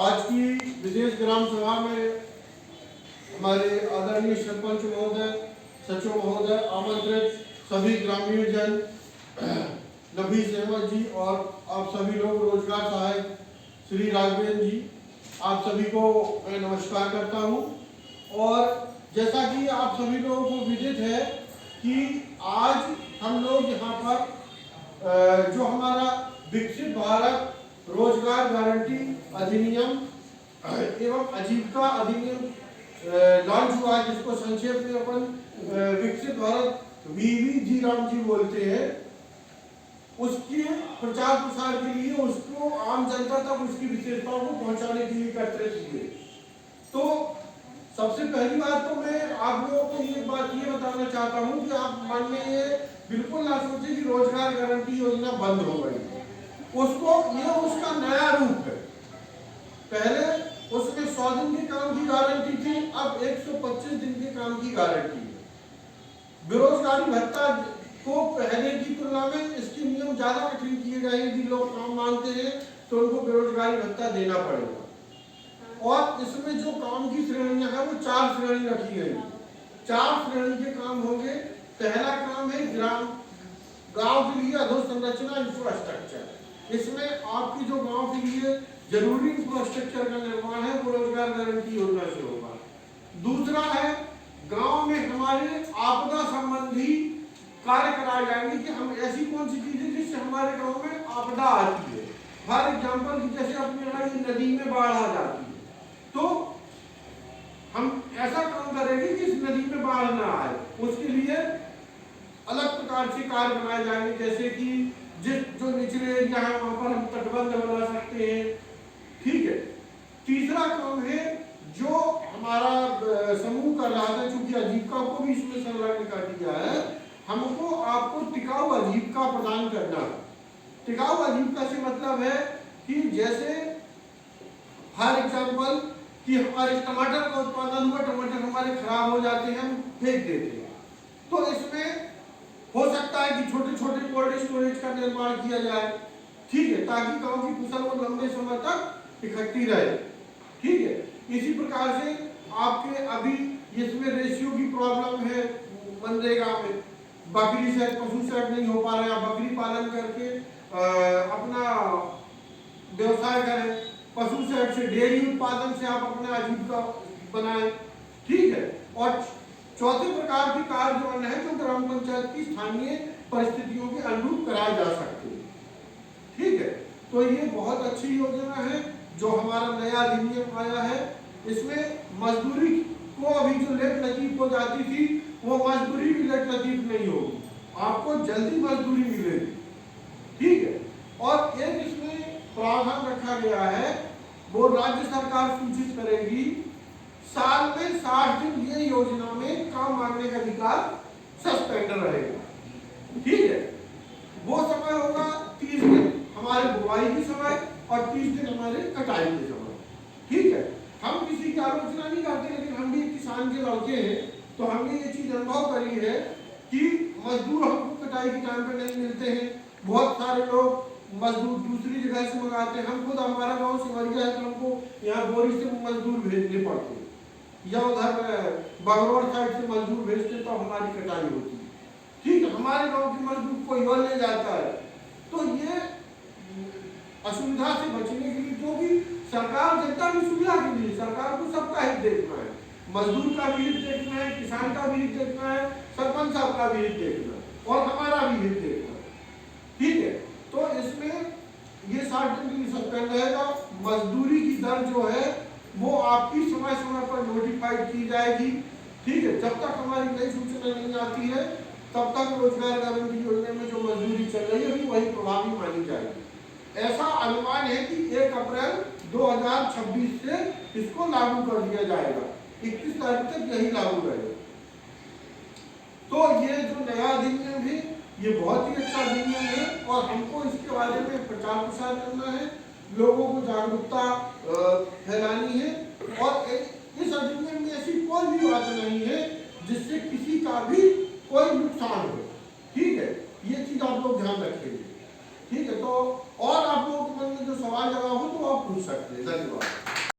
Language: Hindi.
आज की विशेष ग्राम सभा में हमारे आदरणीय सरपंच महोदय, सचिव महोदय, आमंत्रित सभी ग्रामीण जन, नबी सहमत जी और आप सभी लोग, रोजगार सहायक श्री राघवेंद्र जी, आप सभी को मैं नमस्कार करता हूं। और जैसा कि आप सभी लोगों को विदित है कि आज हम लोग यहाँ पर जो हमारा विकसित भारत रोजगार गारंटी अधिनियम एवं आजीविका अधिनियम लॉन्च हुआ है, जिसको संक्षेप में अपन विकसित भारत VVG राम जी बोलते हैं, उसके प्रचार प्रसार के लिए, उसको आम जनता तक उसकी विशेषताओं को पहुंचाने के लिए एकत्रित हुए। तो सबसे पहली बात तो मैं आप लोगों को एक बात ये बताना चाहता हूं कि आप मन में ये बिल्कुल ना सोचे कि रोजगार गारंटी योजना बंद हो गई। उसको ये उसका नया रूप है। पहले उसमें 100 दिन के काम की गारंटी थी, अब 125 दिन के काम की गारंटी है। बेरोजगारी भत्ता को पहले की तुलना में इसके नियम ज्यादा कठिन किए गए। यदि लोग काम मांगते हैं तो उनको बेरोजगारी भत्ता देना पड़ेगा। और इसमें जो काम की श्रेणियां हैं वो 4 श्रेणी रखी गई। 4 श्रेणी के काम होंगे। पहला काम है गांव के लिए अधोसंरचना इंफ्रास्ट्रक्चर। इसमें आपकी जो गांव के लिए जरूरी इंफ्रास्ट्रक्चर का निर्माण है वो रोजगार गारंटी योजना से होगा। दूसरा है गांव में हमारे आपदा संबंधी कार्य कराए जाएंगे कि हम ऐसी कौन सी चीजें जिससे हमारे गांव में आपदा आती है। फॉर एग्जाम्पल कि जैसे अपने यहाँ नदी में बाढ़ आ जाती है तो हम ऐसा काम करेंगे कि इस नदी में बाढ़ ना आए। उसके लिए अलग प्रकार से कार्य बनाए जाएंगे, जैसे कि जो निचले एरिया है वहां पर हम तटबंध बना सकते हैं। ठीक है। तीसरा काम है जो हमारा समूह कर रहा था, चूंकि आजीविका को भी इसमें संलग्न कर दिया है, हमको आपको टिकाऊ आजीविका प्रदान करना है। टिकाऊ आजीविका से मतलब है कि जैसे फॉर एग्जाम्पल कि हमारे टमाटर का उत्पादन हुआ, टमाटर हमारे खराब हो जाते हैं, हम फेंक देते हैं, तो इसमें हो सकता है कि छोटे छोटे कोल्ड स्टोरेज का निर्माण किया जाए। ठीक है, ताकि गांव की फसल वो लंबे समय तक इकट्ठी रहे। ठीक है। इसी प्रकार से आपके अभी इसमें रेशियो की प्रॉब्लम है मनरेगा में, बकरी सेट पशु सेट नहीं हो पा रहे हैं, बकरी पालन करके अपना व्यवसाय करें, पशु सेट से डेयरी उत्पादन से आप अपना आजीविका बनाएं। ठीक है। और चौथे प्रकार के कार्य जो अन्य है जो ग्राम पंचायत की स्थानीय परिस्थितियों के अनुरूप कराए जा सकते हैं। ठीक है। तो ये बहुत अच्छी योजना है जो हमारा नया अधिनियम आया है। इसमें मजदूरी को अभी जो लेट लतीफ हो जाती थी वो मजदूरी भी लेट लतीफ नहीं होगी, आपको जल्दी मजदूरी मिलेगी। ठीक है। और एक इसमें प्रावधान रखा गया है, वो राज्य सरकार सूचित करेगी साल में 60 दिन ये योजना में काम मांगने का अधिकार सस्पेंड रहेगा। ठीक है। वो समय होगा 30 दिन हमारे बुवाई के समय और 30 दिन हमारे कटाई के समय। ठीक है। हम किसी की आलोचना नहीं करते, लेकिन हम भी किसान के लड़के हैं तो हमने ये चीज अनुभव करी है कि मजदूर हमको कटाई के टाइम पे नहीं मिलते हैं। बहुत सारे लोग मजदूर दूसरी जगह से मंगाते हैं। हम खुद, हमारा गांव सिमरिया है तो हमको यहाँ बोरी से मजदूर भेजने पड़ते हैं, या उधर बंगलोर साइड से मजदूर भेजते तो हमारी कटाई होती है। ठीक है। हमारे गांव के मजदूर कोई और ले जाता है। तो ये असुविधा से बचने के लिए, क्योंकि सरकार जनता की सुविधा के लिए, सरकार को सबका हित देखना है, मजदूर का भी हित देखना है, किसान का भी हित देखना है, सरपंच साहब का भी हित देखना है और हमारा भी हित देखना है। ठीक है। तो इसमें ये 60 दिन के लिए सस्पेंड रहेगा। मजदूरी की दर जो है वो आपकी समय समय पर नोटिफाइड की जाएगी। ठीक है। जब तक हमारी नई सूचना नहीं आती है तब तक रोजगार गारंटी योजना में जो मजदूरी चल रही है वही प्रभावी मानी जाएगी। ऐसा अनुमान है कि 1 अप्रैल 2026 से इसको लागू कर दिया जाएगा, 31 तारीख तक यही लागू रहेगा। तो ये जो नया अधिनियम है ये बहुत ही अच्छा अधिनियम है और हमको इसके बारे में प्रचार प्रसार करना है, लोगों को जागरूकता फैलानी है। और इस अधिनियम में ऐसी कोई भी बात नहीं है जिससे किसी का भी कोई नुकसान हो। ठीक है। ये चीज आप लोग ध्यान रखेंगे। ठीक है। तो और आप लोगों के मन में जो सवाल जवाब हो तो आप पूछ सकते हैं। धन्यवाद।